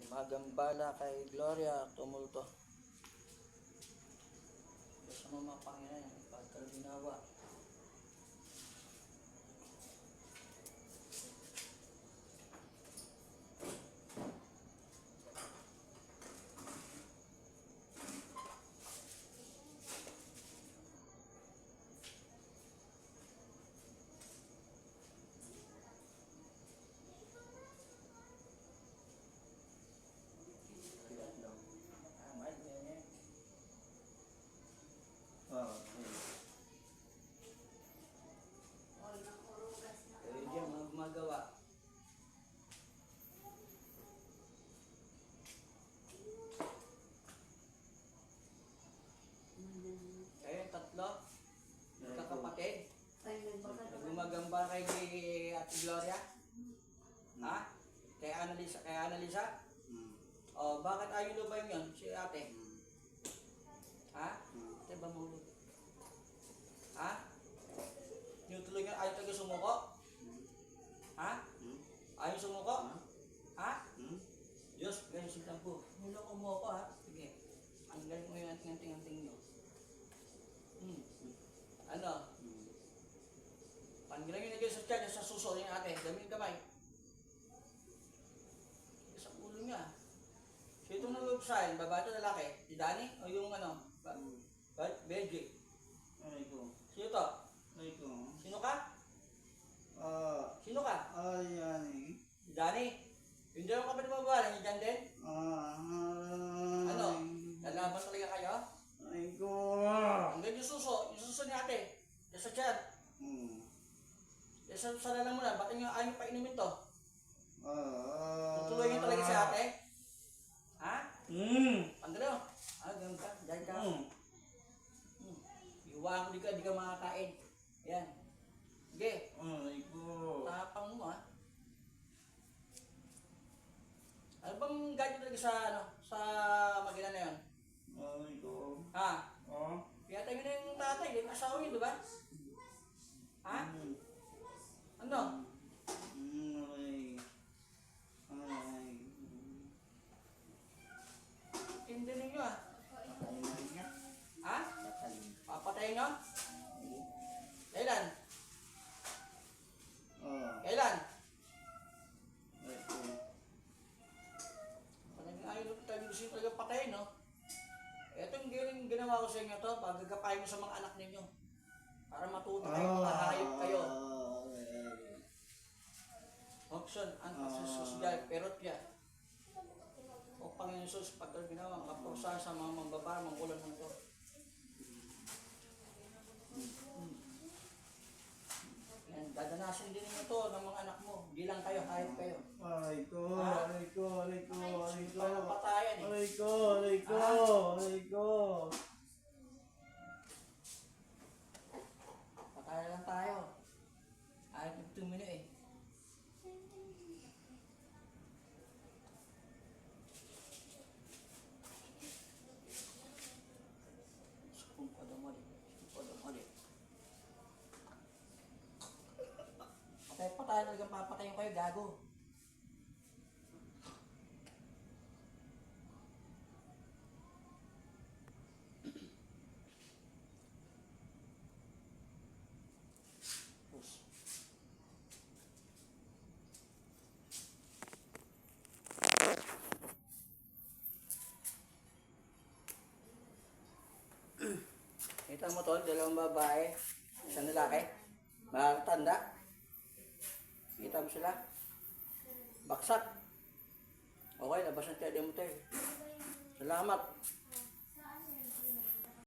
Magambala kay Gloria tumulto. Diyos mo mapangyayari ang pagkalinawa. Magawa. Kayo tatlo? Magkakapatid? Gumagamba kay Ate Gloria? Ha? Kay Annalisa? Kay Annalisa? O, bakit ayaw lubayin yun? Si ate? Ha? Ate ba mahulog? Ha? Yung tuloy nga ayaw tayo sumuko? Ha? Ayaw sumuko? Ha? Diyos, ganyan siglang po. Niloko mo ako ha? Sige. Ang galing mo yung anting-anting nyo. Ano? Panggilang yung naging sa tiyan, sa suso yung ate. Daming kamay. Sa ulo niya. So itong nag-uupsahin, babae ito lalaki? Si Danny? O yung ano? Belgic? Ay ko. Sino to? Ay ko. Sino ka? Sino ka? Ay, Si Danny? Yung dalawang kapatid mo ba? Nandiyan din? Ano? Lalaban talaga kayo? Ay ko. Hanggang yung suso ni ate. Yung sa tiyan. Yung sa lalang mo na, bakit nyo ayaw pa inumin to? Tutuloy nyo talaga si ate? Ha? Pangalaw? Ganun ka, dahil ka. Iwaan ko di ka makakain. Yan. Sige. Ay ko. Tapang mo ha. Ano bang gadget talaga sa sa magina na yun? Ay ko. Ha? Kaya tayo na yung tatay, yung asawa yun, di ba? Ha? Ano? Hindi ninyo ah. Ha? Papatayin nyo? Kailan? Kailan? Parang ayaw tayo gusto talaga patayin, no? Ito yung ginawa ko sa inyo to, pagkakapayin mo sa mga anak ninyo. Para matuto kayo, makahayop kayo. Option, anti-social, perotya. O Panginoon Jesus, pagka ginawa, kapursa sa mga mambaba, mangkulan mo ito. Yan, dadanasin din ninyo to ng mga anak mo. Hindi lang kayo, hayop kayo. Ay ko. Ay ko. Ay ko. Ay ko. Paano patayan eh? Ay ko. Ay ko. Ay ko. Patayan lang tayo. Ayaw nagtumino eh. Patay talagang papatayin kayo, gago. Kita mo tol, dalawang babae, isang lalaki, matanda. Kita mo sila. Baksak. Okay, labas ang tiyan mo tayo. Salamat.